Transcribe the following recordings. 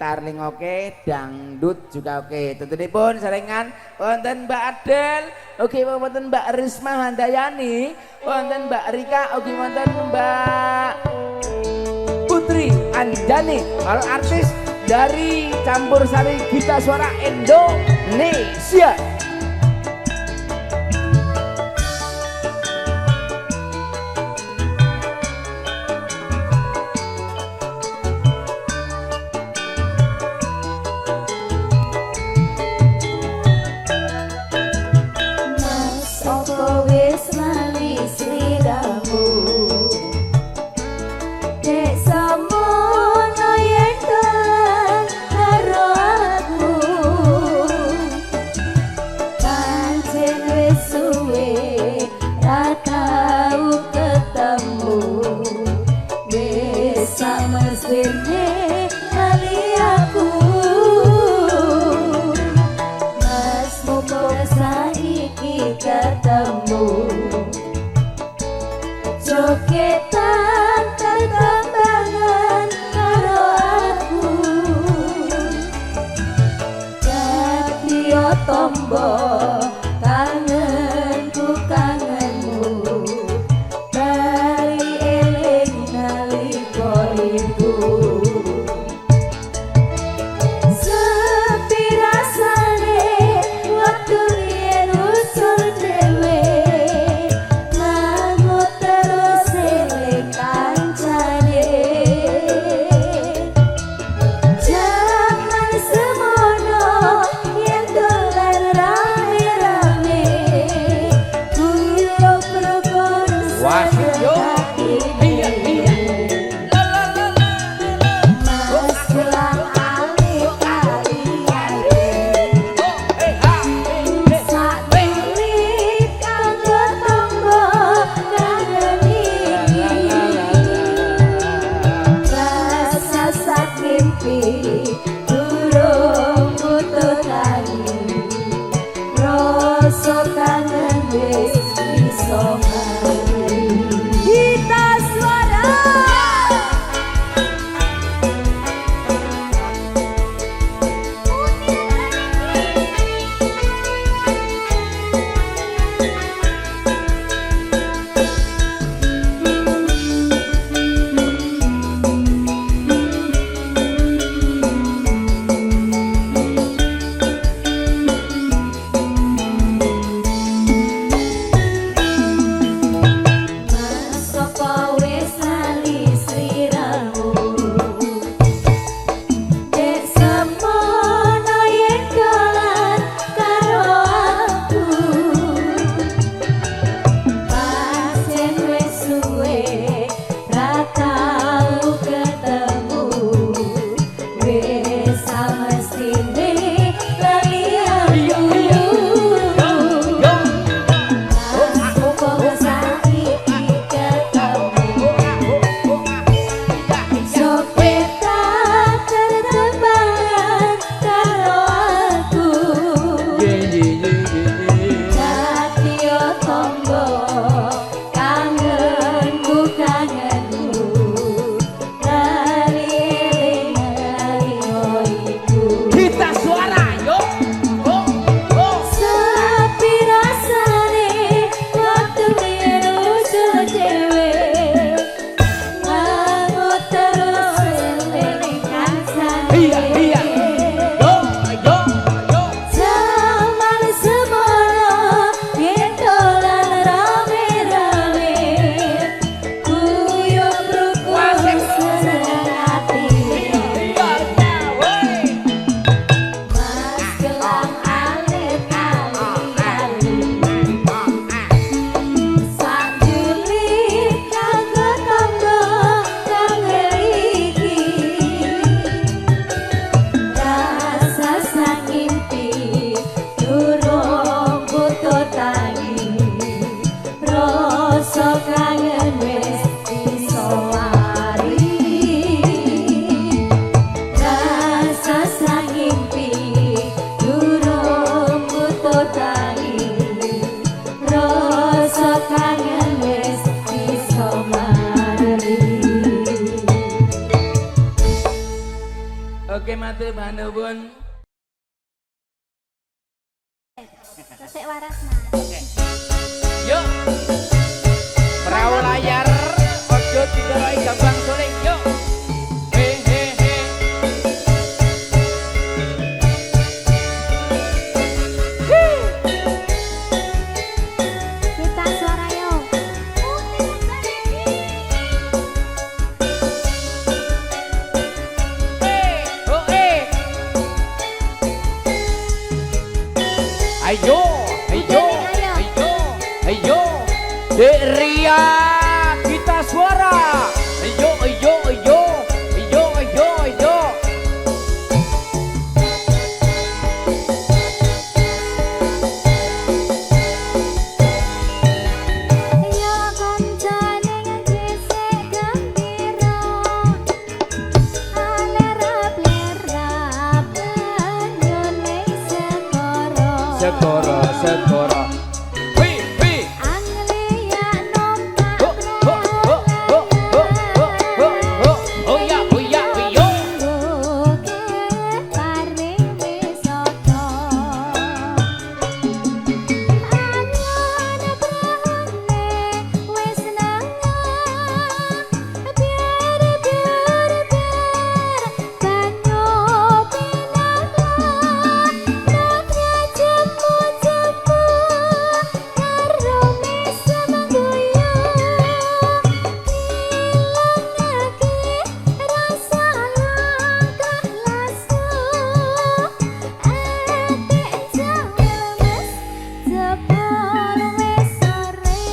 gitar ning oke, dangdut juga oke. Tentunipun sarengan wonten Mbak Adel, ugi wonten Mbak Risma Handayani, wonten Mbak Rika, ugi wonten Mbak Putri Anjani, para artis dari Campur Sari Gita Suara Indonesia. Jogetan tergambangan karo aku, Jatio tombo kangenku kangenmu, bali eling nalika iku. Oke, matur nuwun. Sesek warasna. Yuk. Perahu layar ojo dideloi gampang suling. Yuk. He he he. Kita suara yo. Oh ayo, ayo, ayo, ayo. Dek Ria, kita suara. Ayo, ayo, ayo, ayo, ayo, ayo. Yo koncone ngisik gembira. Alerap-lerap nyone segoro. Segoro, segoro. Wi, wi. Anglia numpak Ho, ho, ho, ho, ho, ho, ho, ho. Oh ya, oh ya, oh yo. buke paring wisata. Anyone prahone wis nangah. Biar banyu pinangan. Nangnya jemu-jemu karo misa mengguyur. Ngilangake rasa langkah lasu. Atik jalemes jebol wis sore.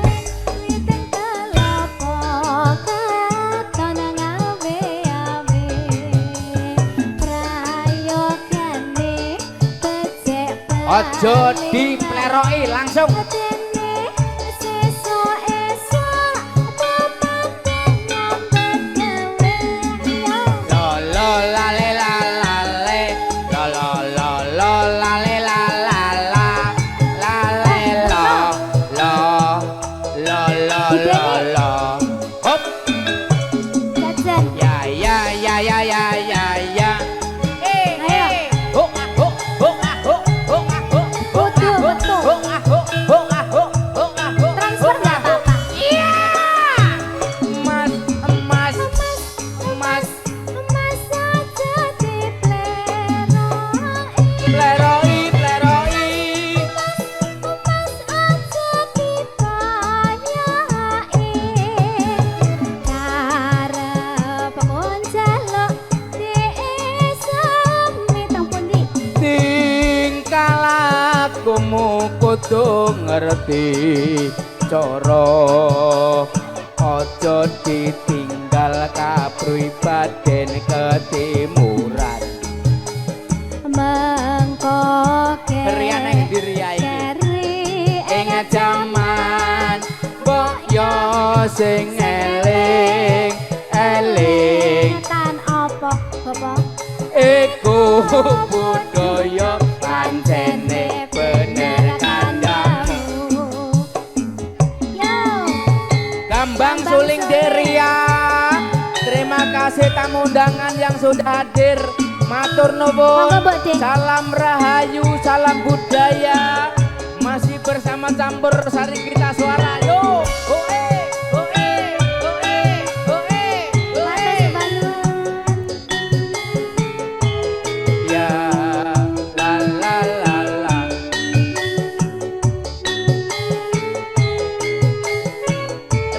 Witing kelapa katon ngawe-awe. Prayogane becik Ojo dipleroki langsung. Dene sesuk-esuk pemanten nyambut gawe. Lo lo la le la la le. Lo lo lo lo la le la la la. La le lo lo lo lo lo lo. Hop. Jajan. Ya ya ya ya ya ya ya. Ayo. Ho ah ho ho ah ho ho ah ho ho Betul, ah ho betul. ho ah ho ho ah ho ho ah ho. Transfer nggak apa-apa. Iya. Emas emas emas Emas aja dipleroi. pleroi pleroi. Emas aja dipayai. Karep mun jaluk diisemi teng pundi? Tingkah lakumu kudu ngerti cara ojo ditinggal kapribaden ketimuran. Mengko Rian yang diriai keri ing jaman mbok yo sing eling eling tan apa bapak? iku budaya pancene bener kandamu. Yo, Gambang Suling Deria, terima kasih tamu undangan yang sudah hadir. Matur nuwun, Monggo, Mbok De. salam rahayu, salam budaya. Masih bersama campur sari kita suara. Yo, oe, oe, oe, oe, Matur oe. balun. Ya, la la la la.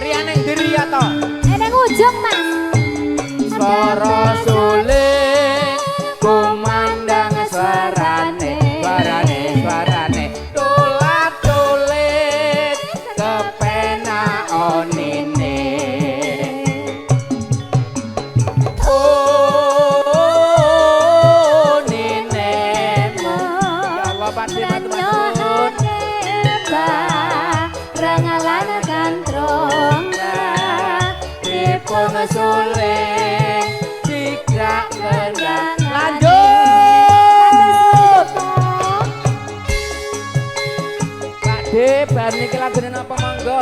Rianeng Deria toh. Eneng ujung, Mas. Suara suling kumandang suarane suarane suarane tulat tulit kepena onine oh ninemu ya Allah pasti matur Rengalan kantrong dipun suling tidak kendang lanjut Pak D bar niki lagune napa monggo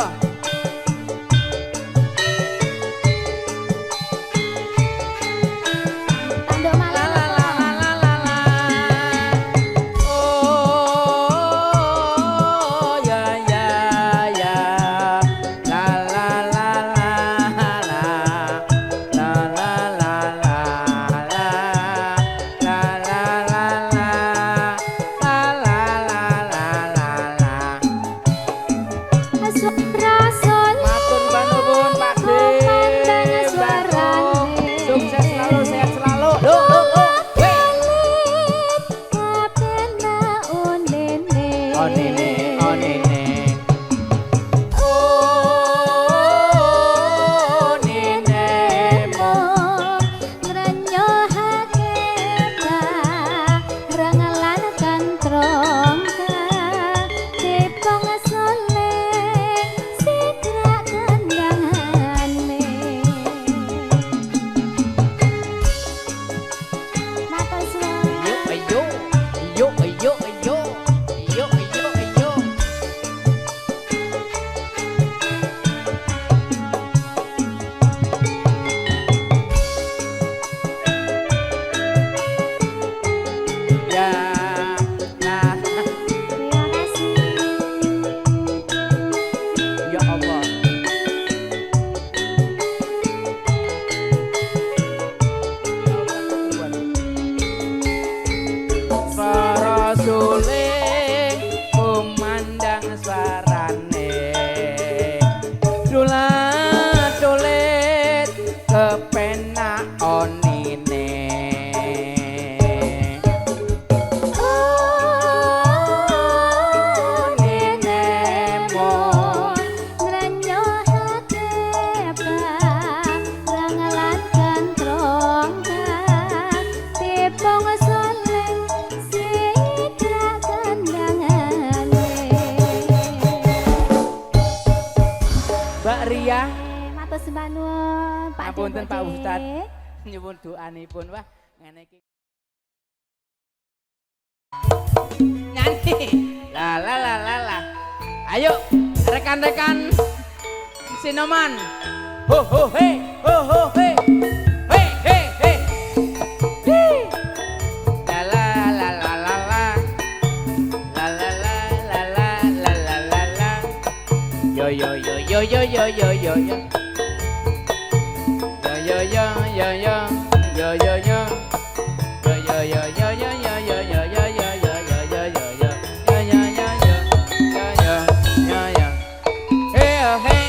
Ngapunten Pak Mbok Ustad. De. Nyuwun doanipun wah ngene iki. Nyanyi. La la la la la. Ayo rekan-rekan Sinoman. Ho ho he ho ho he. He he he. Hii. La la la la la la. La la la la la la la la la. Yo yo yo yo yo yo yo yo yo. Yo yo yo yo yo yo yo. Yo yo yo yo yo yo yo yo yo yo yo yo yo yo yo. Yo yo yo yo. Yo yo yo yo. Hey oh hey.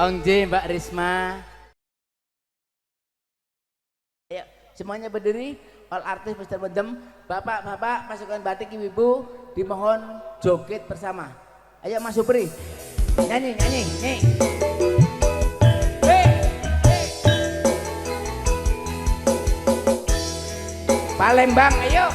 Ongje Mbak Risma. Ayo semuanya berdiri. All artis Mr. Mendem, bapak-bapak pasukan batik ibu-ibu dimohon joget bersama. Ayo Mas Supri, nyanyi. Palembang, ayo.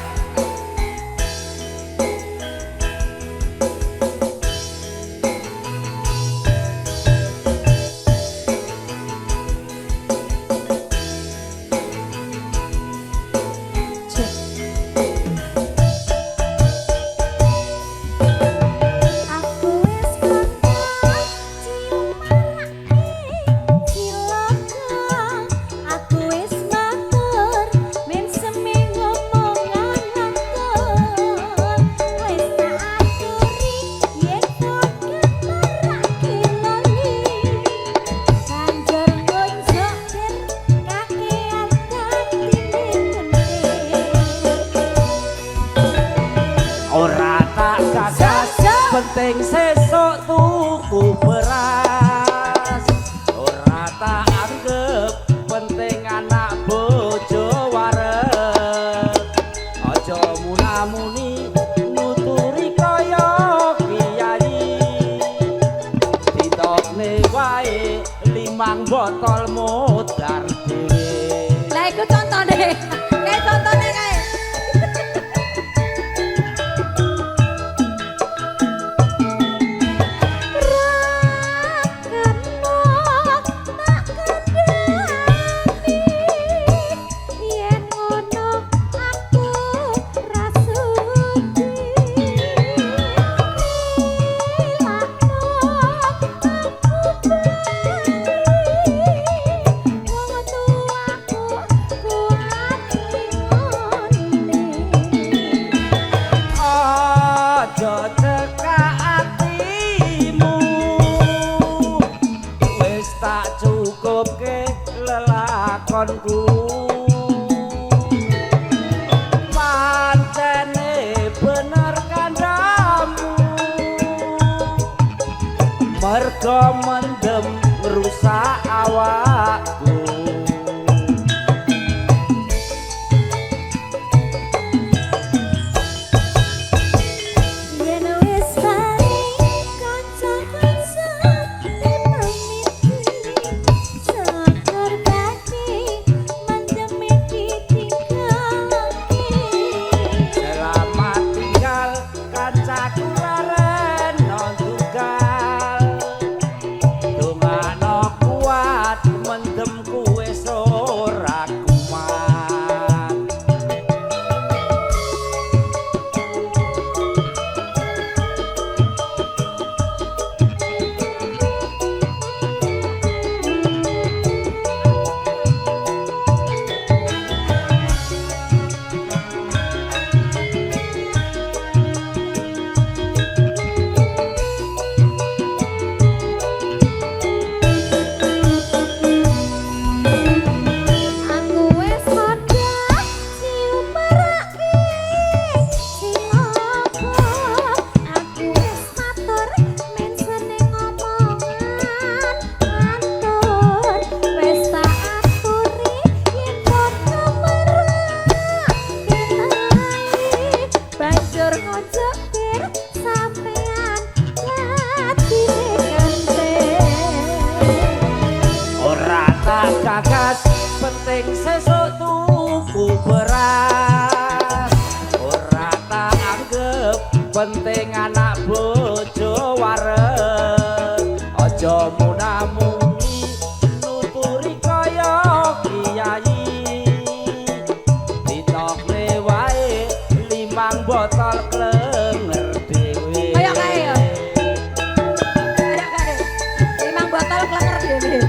Penting sesok tuku beras, ora tak anggap penting anak bojo wareg. Aja muna-muni nuturi kaya kiai, ditokne wae 5 botol modar dhewe. Lah iku contone. Kae contone kae. Lelakonku pancene bener kandhamu, mergo mendem rusak awakku. Penting sesuk tuku beras, ora tak anggap penting anak bojo wareg. Aja muna-muni nuturi kaya kiai, ditokne wae 5 botol klenger dhewe. Kayak kae ya. Kayak kae. 5 botol klenger dhewe.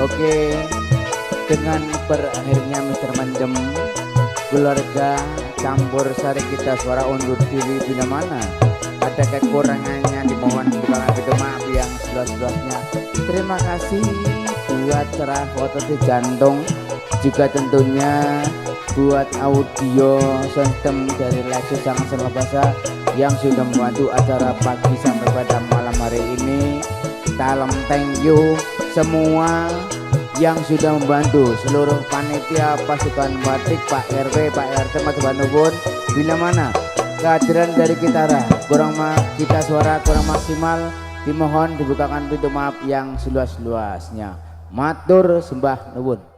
Oke, dengan berakhirnya Mr. Mandem, keluarga campur sari kita suara undur diri bila mana ada kekurangannya dimohon dibukakan pintu maaf yang seluas-luasnya. Terima kasih buat cerah foto di jantung, juga tentunya buat audio sistem dari Lexus Sangat Serba Bahasa yang sudah membantu acara pagi sampai pada malam hari ini. Salam thank you semua yang sudah membantu, seluruh panitia pasukan batik, Pak RW, Pak RT, Mas Bandung. Bila mana kehadiran dari kita suara kurang maksimal, dimohon dibukakan pintu maaf yang seluas-luasnya. Matur sembah nuwun.